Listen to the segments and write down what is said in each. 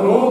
हो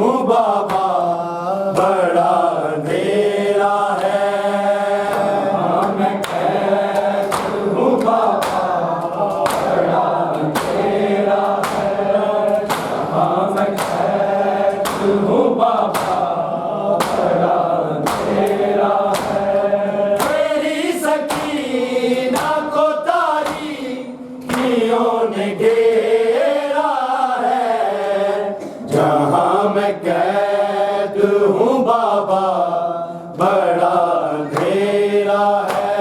बाबा बड़ा तेरा जहाँ मैं कैद हूँ बाबा बड़ा अंधेरा है।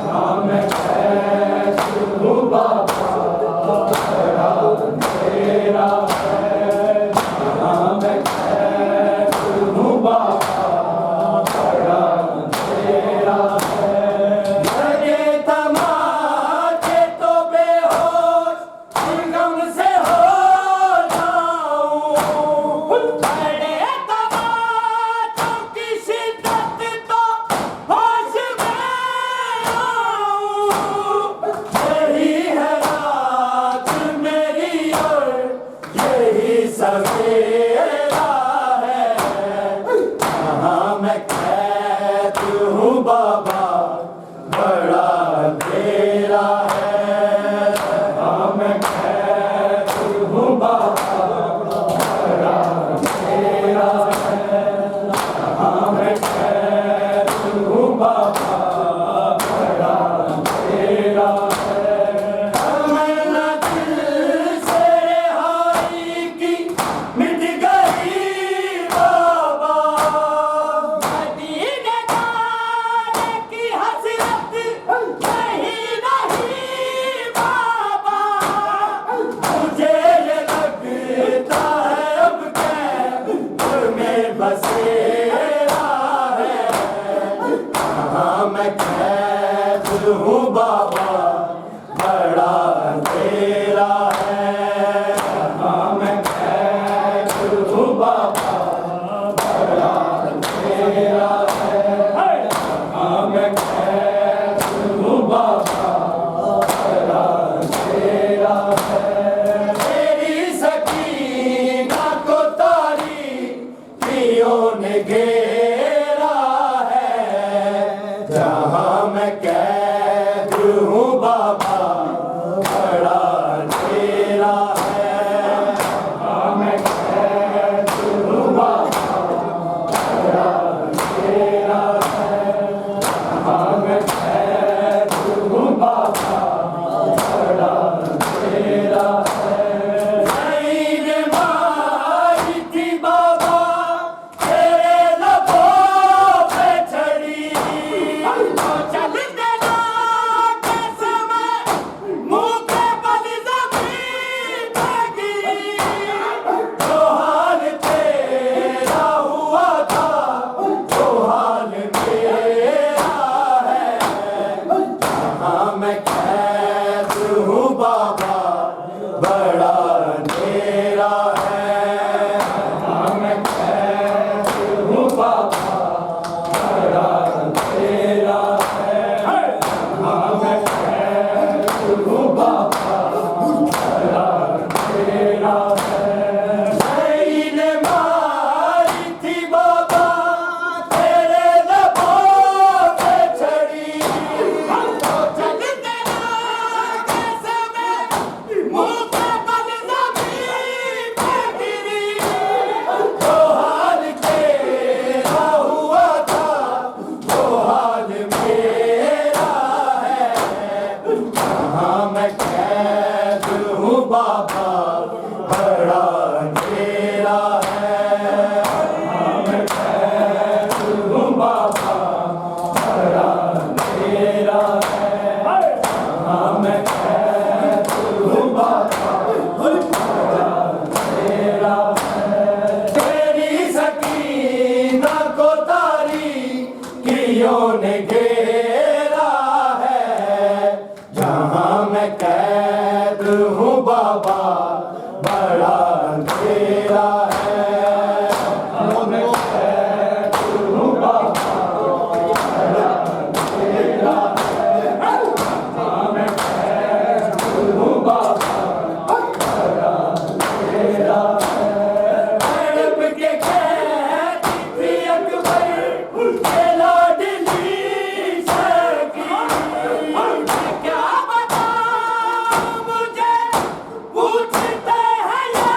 जहाँ मैं कैद हूँ बाबा बड़ा अंधेरा है। जहाँ मैं कैद हूँ बाबा बड़ा अंधेरा है। लगे तमाचे तो बेहोश गम से हो सवेरा है। जहाँ मैं कैद हूँ बाबा बड़ा अंधेरा है। जहाँ मैं कैद हूँ बाबा बड़ा अंधेरा है। जहाँ मैं कैद हूँ बाबा बड़ा अंधेरा है। मैं कैद हूँ बाबा बड़ा अंधेरा है। हाँ मैं कैद हूँ बाबा बड़ा अंधेरा है। हाँ मैं कैद हूँ बाबा बड़ा अंधेरा है। तेरी सकीना को तारीकियों ने घेरा है। जहाँ मैं कैद हूँ बाबा बड़ा अंधेरा है। जहाँ मैं कैद हूँ बाबा बड़ा अंधेरा है। जहाँ मैं कैद हूँ बाबा बड़ा अंधेरा है। मैंने मारी थी बाबा तेरे लबों पे छड़ी। मैं कैद हूँ बाबा बड़ा अंधेरा है। हाँ मैं कैद हूँ बाबा बड़ा अंधेरा है। हाँ मैं कैद हूँ बाबा बड़ा अंधेरा है। मैंने मारी थी बाबा तेरे लबों पे छड़ी। मैं कैद हूँ बाबा बड़ा अंधेरा है। हाँ मैं कैद हूँ बाबा बड़ा अंधेरा है। हाँ मैं कैद हूँ बाबा बड़ा अंधेरा है। तेरी सकीना को तारीकियों ने घेरा है। जहाँ मैं कैद हूँ बाबा बड़ा अंधेरा है। मैं कैद हूँ बाबा बड़ा अंधेरा है। मैं कैद हूँ बाबा बड़ा अंधेरा है। तड़प के कैद थी अकबर के लाडली सखी। क्या बताऊं मुझे पूछते हैं ये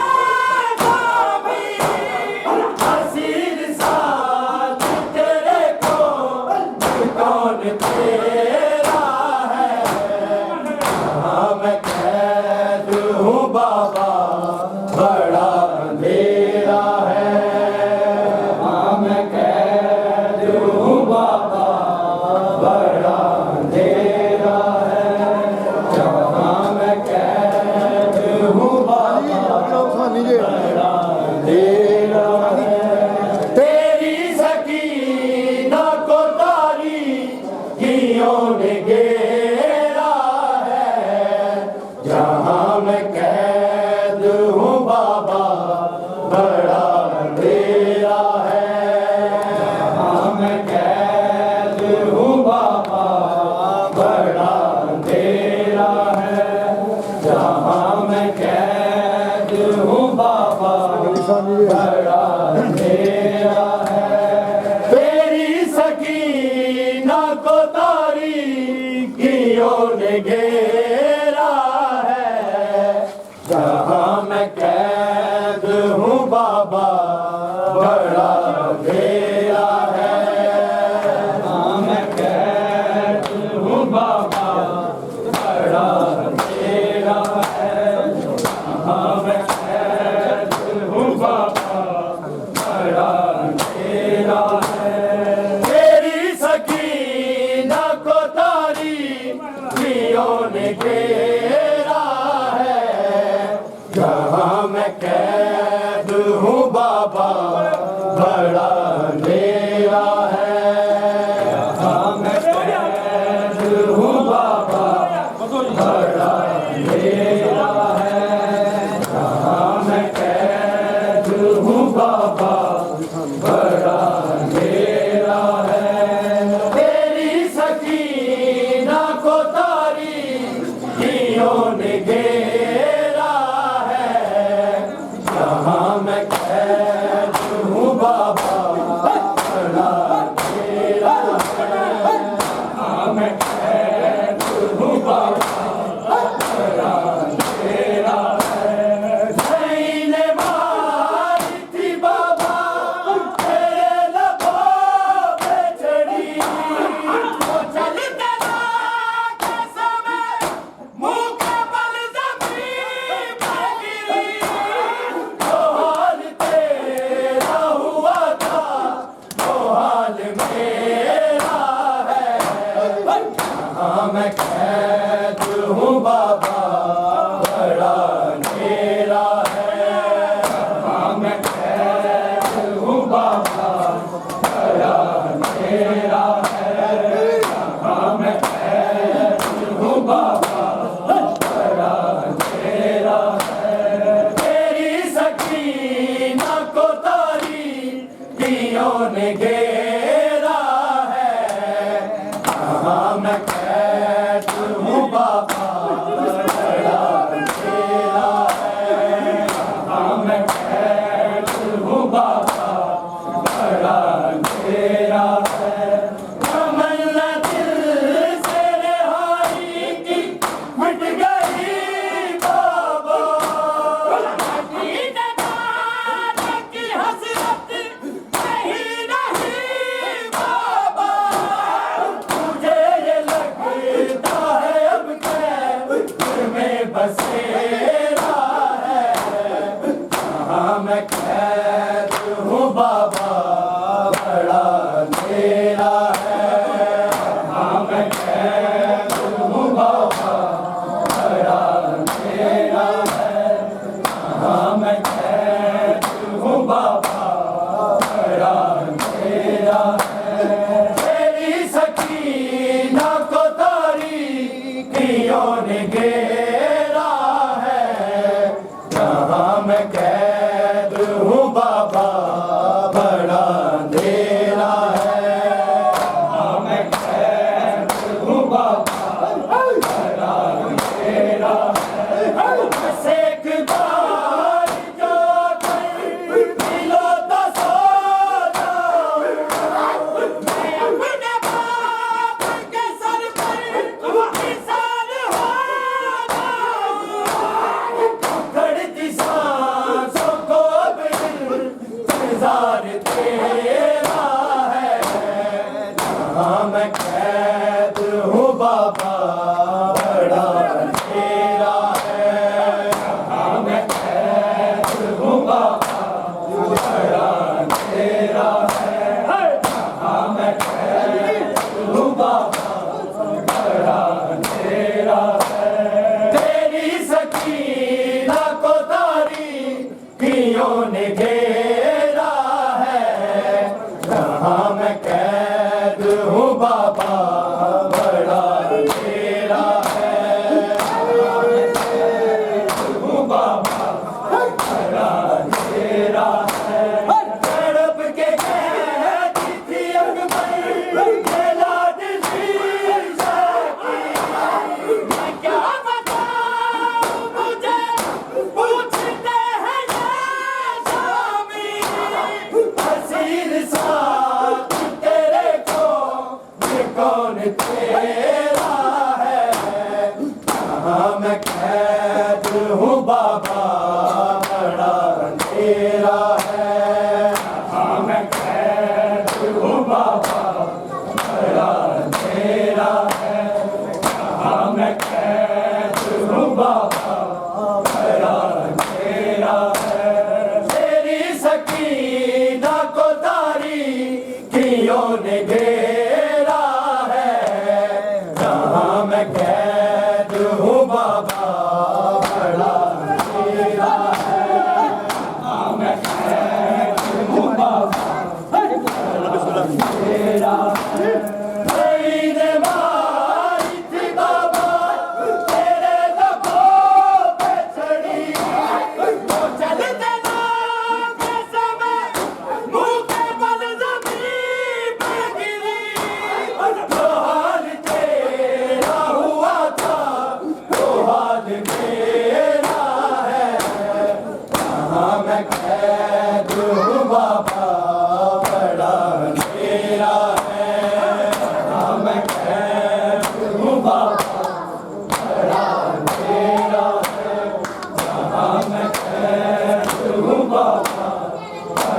बड़ा अंधेरा है। जहाँ मैं कैद हूँ बाबा बड़ा अंधेरा है। जहाँ मैं कैद हूँ बाबा बड़ा अंधेरा है। तेरी सकीना को तारीकियों ने घेरा है। जहाँ मैं कैद हूँ बाबा बड़ा अंधेरा है। जहाँ मैं कैद हूँ बाबा बड़ा अंधेरा है। जहाँ मैं कैद हूँ बाबा बड़ा अंधेरा है। तेरी सकीना को तारीकियों ने घेरा है। जहाँ मैं कैद हूँ बाबा बड़ा अंधेरा है। जहाँ मैं कैद हूँ बाबा बड़ा अंधेरा है। जहाँ मैं कैद हूँ बाबा बड़ा अंधेरा है। तेरी सकीना को तारीकियों ने घेरा है। जहाँ मैं कैद हूँ बाबा बड़ा अंधेरा है। जहाँ मैं कैद हूँ बाबा बड़ा अंधेरा है। मैंने मारी थी बाबा तेरे लबों पे चढ़ी। वो चल चला कैसे मैं मुँह के बल ज़मीन पे गिरी। जो हाल तेरा हुआ था वो हाल मेरा है। जहाँ मैं कैद हूँ बाबा बड़ा अंधेरा है। जहाँ मैं कैद हूँ बाबा बड़ा अंधेरा है। जहाँ मैं कैद हूँ बाबा बड़ा अंधेरा है। तेरी सकीना को तारीकियों ने घेरा है। जहाँ मैं कैद हूँ बाबा बड़ा अंधेरा है। जहाँ मैं कैद हूँ बाबा बड़ा अंधेरा है। तमन्ना दिल से रिहाई की मिट गई बाबा। की जगाने की हसरत नहीं नहीं बाबा। मुझे ये लगता है अब कैद में बसेरा है। जहाँ मैं कैद हूँ बाबा बड़ा अंधेरा है। जहाँ मैं कैद हूँ बाबा बड़ा अंधेरा है। जहाँ मैं कैद हूँ बाबा बड़ा अंधेरा है। तेरी सकीना को तारीकियों ने घेरा है। जहाँ मैं कैद हूँ बाबा बड़ा अंधेरा है। जहाँ मैं कैद हूँ बाबा बड़ा अंधेरा है। बस एक बार जो कर लो तो सो जाओ। मैं अपने बाप के सर पर निशान हो जाऊं। घड़ती सांसों को अब इंतजार तेरा है। जहाँ मैं कैद हूँ बाबा बड़ा अंधेरा है। जहाँ मैं कैद हूँ बाबा बड़ा अंधेरा है। जहाँ मैं कैद हूँ बाबा बड़ा अंधेरा है। तेरी सकीना को तारीकियों ने घेरा है। जहाँ मैं कैद हूँ बाबा बड़ा अंधेरा है। जहाँ मैं कैद हूँ बाबा बड़ा अंधेरा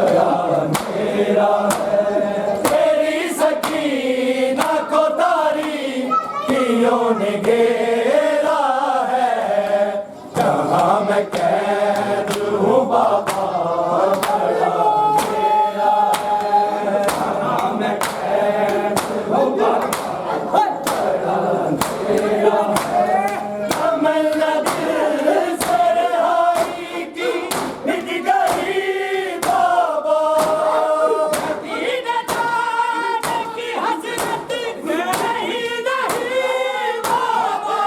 बड़ा अंधेरा है। तेरी सकीना को तारीकियों ने घेरा है, जहाँ मैं कैद हूँ बाबा बड़ा अंधेरा है, जहाँ मैं कैद हूँ बाबा बड़ा अंधेरा है। तमन्ना दिल से रिहाई की मिट गई बाबा, मदीना जाने की हसरत नहीं नहीं बाबा,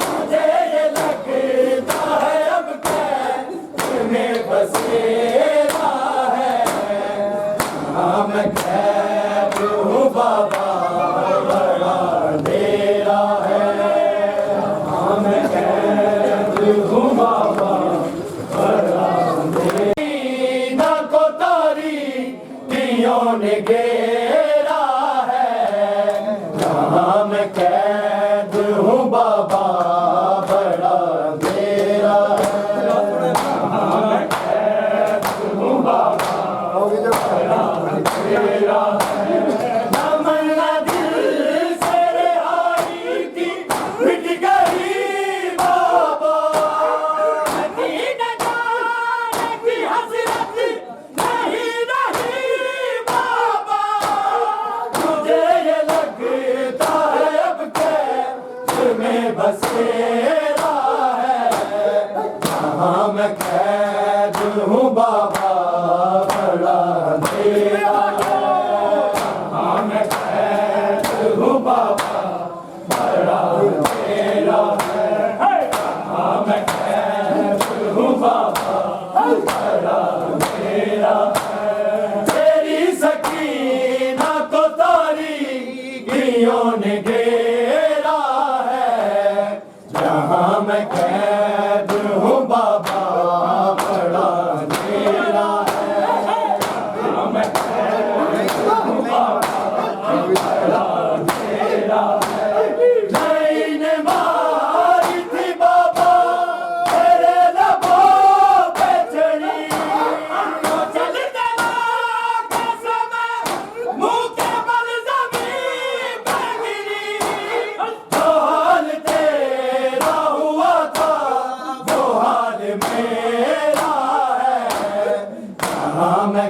मुझे ये लगता है अब कैद में बसेरा है, हाँ मैं कैद हूँ बाबा बड़ा अंधेरा है, हाँ मैं कैद हूँ बाबा बड़ा अंधेरा को तारीकियों ने घेरा है, जहाँ मैं कैद हूँ बाबा बड़ा अंधेरा है, जहाँ मैं कैद हूँ बाबा बड़ा अंधेरा है। तमन्ना दिल से रिहाई की मिट गई बाबा, मदीना जाने की हसरत नहीं नहीं बाबा, मुझे ये लगता है अब कैद में बसेरा है, जहाँ मैं कैद हूँ बाबा बड़ा अंधेरा है, जहाँ मैं कैद हूँ बाबा बड़ा अंधेरा है, जहाँ मैं कैद हूँ बाबा बड़ा अंधेरा है। तेरी सकीना को तारीकियों ने घेरा है, जहाँ मैं कैद हूँ बाबा बड़ा अंधेरा है, जहाँ मैं कैद हूँ बाबा बड़ा अंधेरा है। लाइन मारी थी बाबा तेरे लबों पे चढ़ी, तो चलते के समय मुंह के बल ज़मीन पर गिरी, जो हाल तेरा हुआ था वो हाल मेरा है, जहाँ मैं